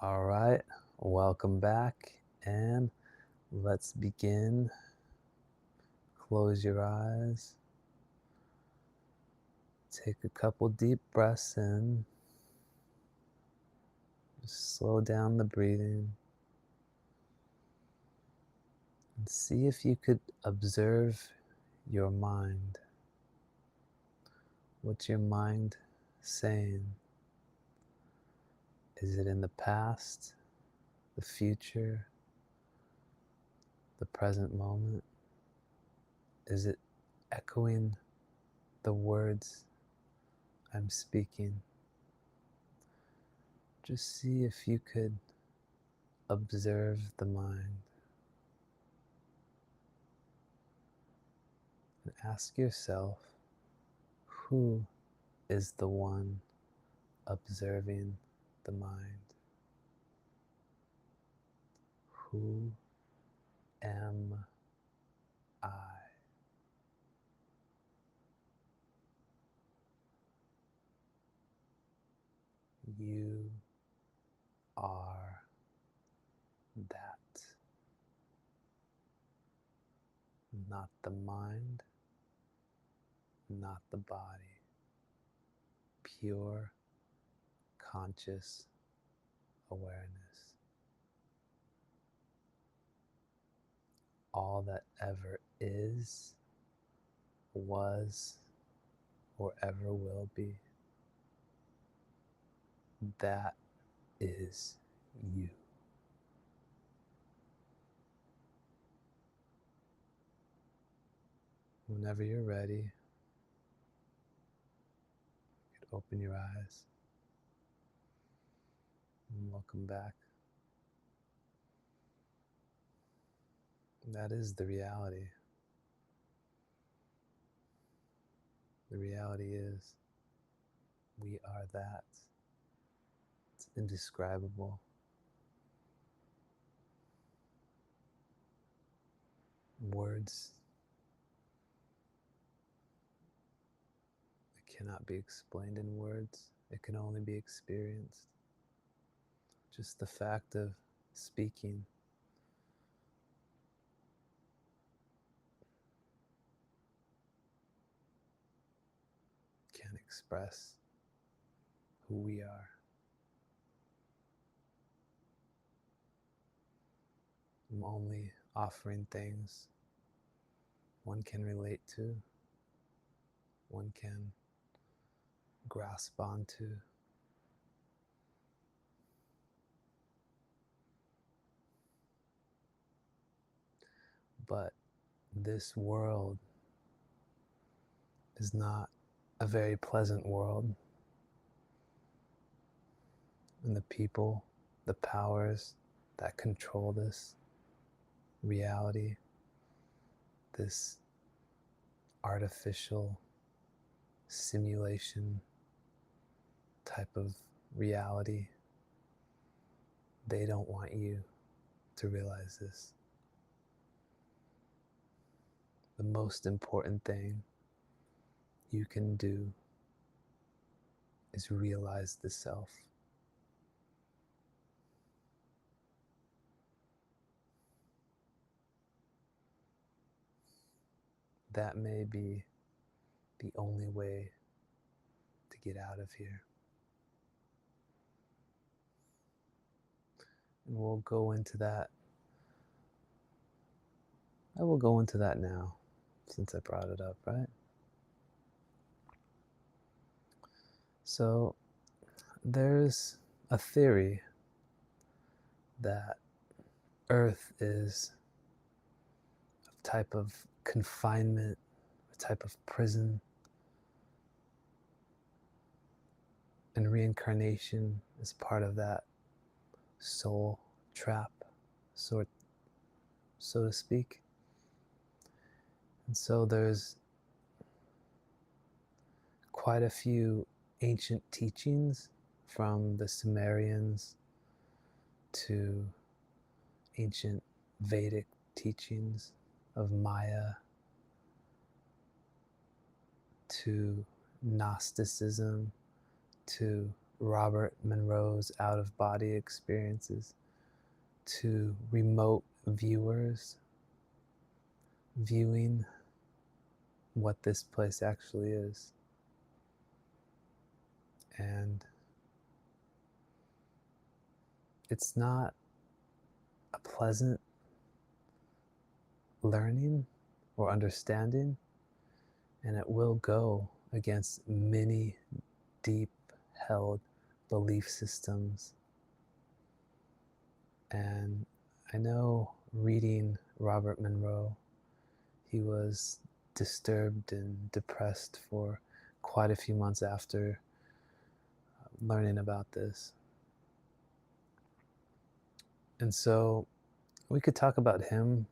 All right, welcome back, and let's begin. Close your eyes. Take a couple deep breaths in. Just slow down the breathing. And see if you could observe your mind. What's your mind saying? Is it in the past, the future, the present moment? Is it echoing the words I'm speaking? Just see if you could observe the mind and ask yourself, who is the one observing the mind? Who am I? You are that. Not the mind, not the body. Pure conscious awareness. All that ever is, was, or ever will be. That is you. Whenever you're ready, you can open your eyes. And welcome back. That is the reality. The reality is we are that. It's indescribable. Words it cannot be explained in words. It can only be experienced. Just the fact of speaking can express who we are. I'm only offering things one can relate to, one can grasp onto. But this world is not a very pleasant world. And the people, the powers that control this reality, this artificial simulation type of reality, they don't want you to realize this. The most important thing you can do is realize the self. That may be the only way to get out of here. And we'll go into that. I will go into that now, since I brought it up, right? So, there's a theory that Earth is a type of confinement, a type of prison, and reincarnation is part of that soul trap, so to speak. And so there's quite a few ancient teachings from the Sumerians to ancient Vedic teachings of Maya to Gnosticism to Robert Monroe's out-of-body experiences to remote viewers viewing what this place actually is. And it's not a pleasant learning or understanding, and it will go against many deep held belief systems. And I know reading Robert Monroe, he was disturbed and depressed for quite a few months after learning about this. And so we could talk about him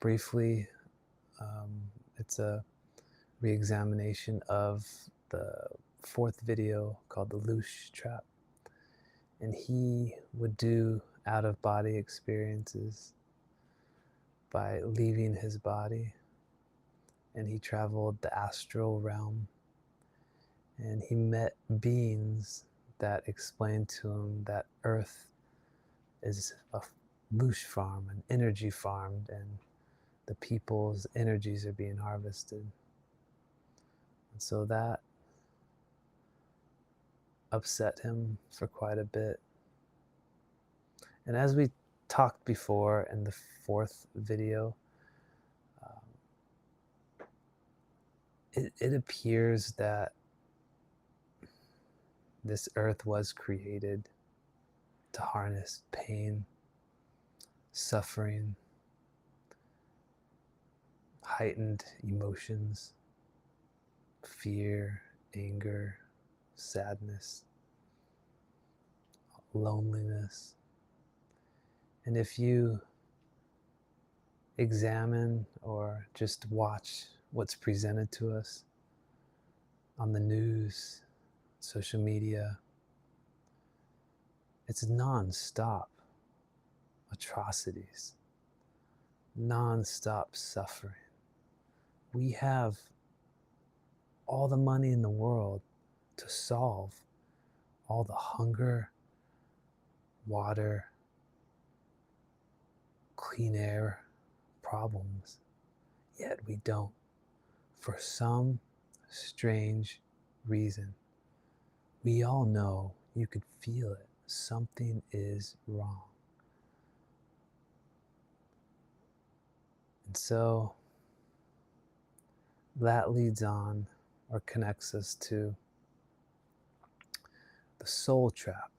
briefly. It's a re-examination of the fourth video called the Loosh trap. And he would do out-of-body experiences by leaving his body. And he traveled the astral realm. And he met beings that explained to him that Earth is a loosh farm, an energy farm, and the people's energies are being harvested. And so that upset him for quite a bit. And as we talked before in the fourth video, it appears that this earth was created to harness pain, suffering, heightened emotions, fear, anger, sadness, loneliness. And if you examine or just watch what's presented to us on the news, social media, it's non-stop atrocities, non-stop suffering. We have all the money in the world to solve all the hunger, water, clean air problems, yet we don't. For some strange reason, we all know, you could feel it, something is wrong. And so that leads on or connects us to the soul trap.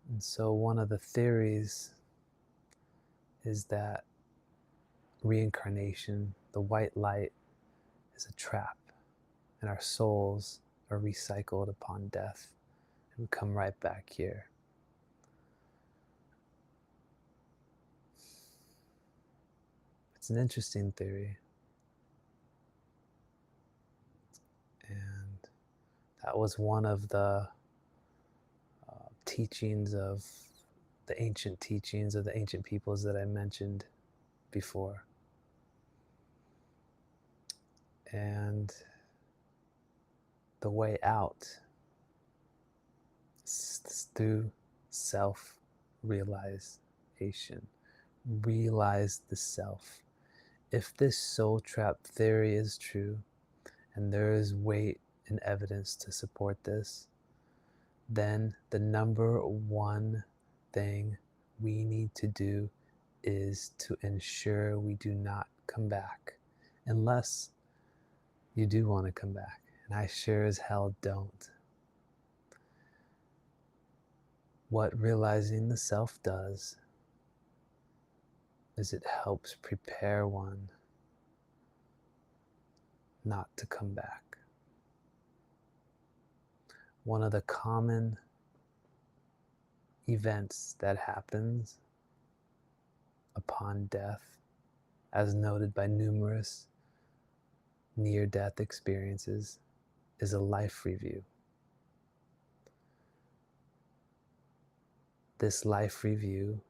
And so one of the theories is that reincarnation, the white light, is a trap, and our souls are recycled upon death and we come right back here. It's an interesting theory. And that was one of the teachings of the ancient teachings of the ancient peoples that I mentioned before. And the way out is through self-realization. Realize the self. If this soul trap theory is true, and there is weight and evidence to support this, then the number one thing we need to do is to ensure we do not come back, unless you do want to come back, and I sure as hell don't. What realizing the self does is it helps prepare one not to come back. One of the common events that happens upon death, as noted by numerous near-death experiences, is a life review. This life review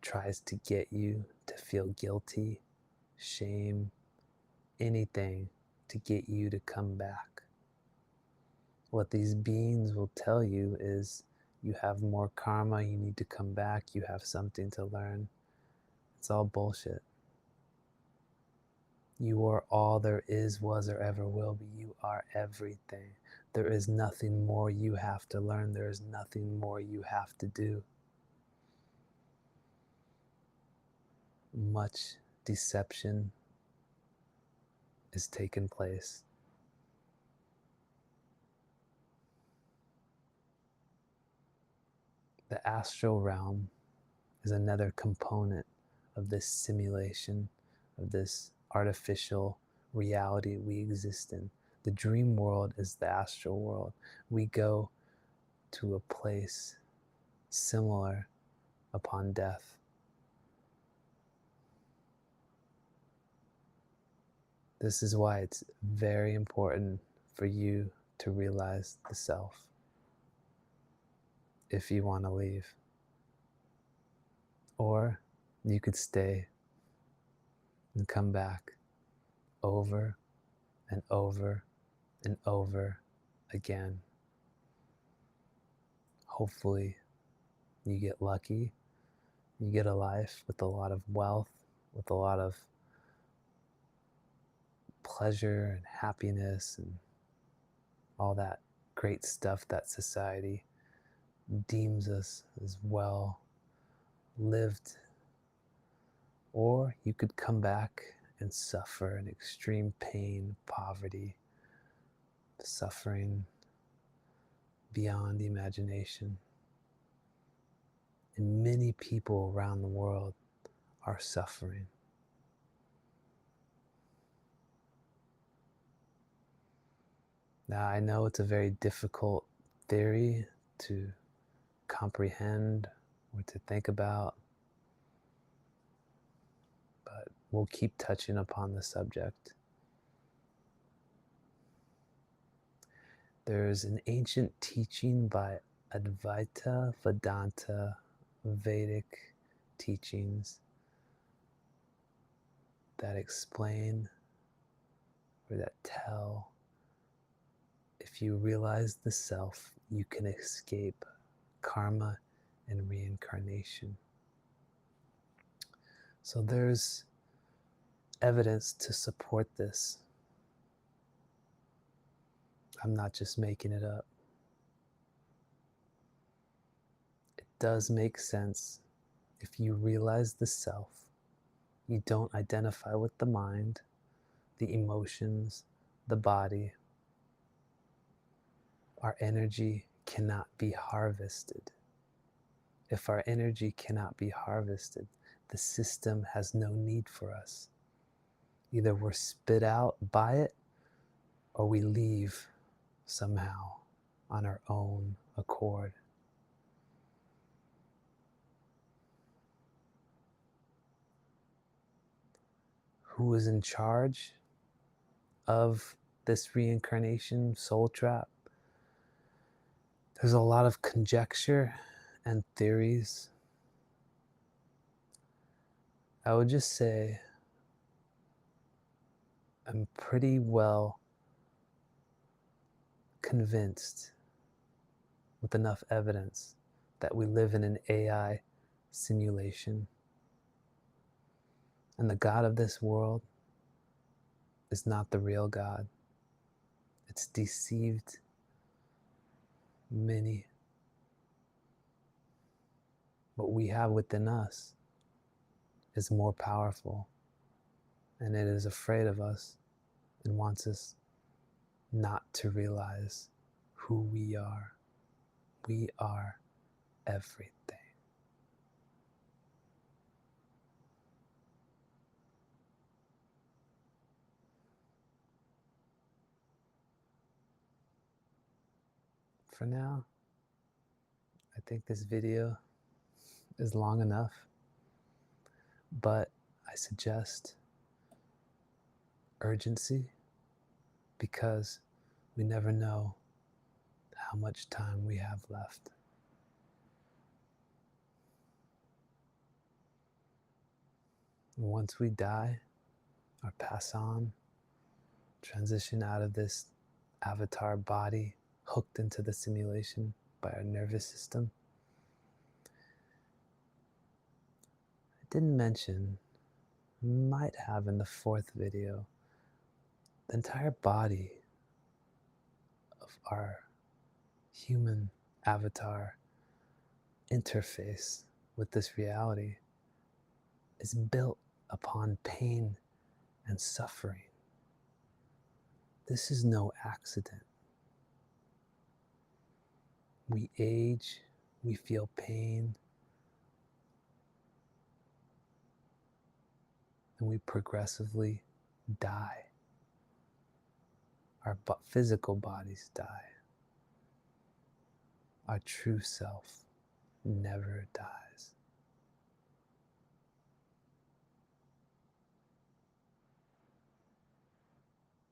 tries to get you to feel guilty, shame, anything to get you to come back. What these beings will tell you is you have more karma, you need to come back, you have something to learn. It's all bullshit. You are all there is, was, or ever will be. You are everything. There is nothing more you have to learn. There is nothing more you have to do. Much deception is taking place. The astral realm is another component of this simulation, of this artificial reality we exist in. The dream world is the astral world. We go to a place similar upon death. This is why it's very important for you to realize the self if you want to leave. Or you could stay and come back over and over and over again. Hopefully, you get lucky. You get a life with a lot of wealth, with a lot of pleasure and happiness and all that great stuff that society deems us as well lived. Or you could come back and suffer in extreme pain, poverty, suffering beyond imagination. And many people around the world are suffering. Now, I know it's a very difficult theory to comprehend or to think about, but we'll keep touching upon the subject. There's an ancient teaching by Advaita Vedanta, Vedic teachings that explain or that tell if you realize the self, you can escape karma and reincarnation. So there's evidence to support this. I'm not just making it up. It does make sense. If you realize the self, you don't identify with the mind, the emotions, the body. Our energy cannot be harvested. If our energy cannot be harvested, the system has no need for us. Either we're spit out by it or we leave somehow on our own accord. Who is in charge of this reincarnation soul trap? There's a lot of conjecture and theories. I would just say I'm pretty well convinced with enough evidence that we live in an AI simulation. And the God of this world is not the real God. It's deceived many. What we have within us is more powerful, and it is afraid of us and wants us not to realize who we are. We are everything. For now, I think this video is long enough, but I suggest urgency because we never know how much time we have left. Once we die or pass on, transition out of this avatar body, hooked into the simulation by our nervous system. I didn't mention, might have in the fourth video, the entire body of our human avatar interface with this reality is built upon pain and suffering. This is no accident. We age, we feel pain, and we progressively die. Our physical bodies die. Our true self never dies.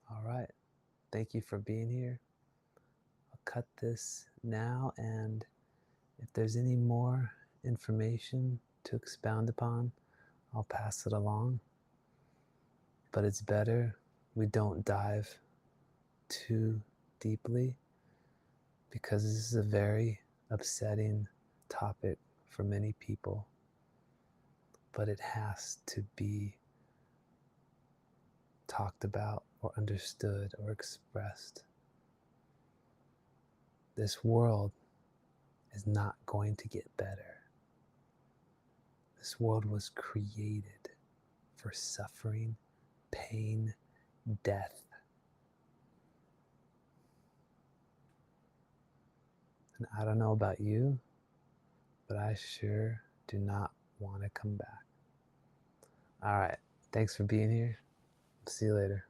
All right. Thank you for being here. I'll cut this now, and if there's any more information to expound upon, I'll pass it along. But it's better we don't dive too deeply, because this is a very upsetting topic for many people, but it has to be talked about or understood or expressed. This world is not going to get better. This world was created for suffering, pain, death. And I don't know about you, but I sure do not want to come back. All right. Thanks for being here. See you later.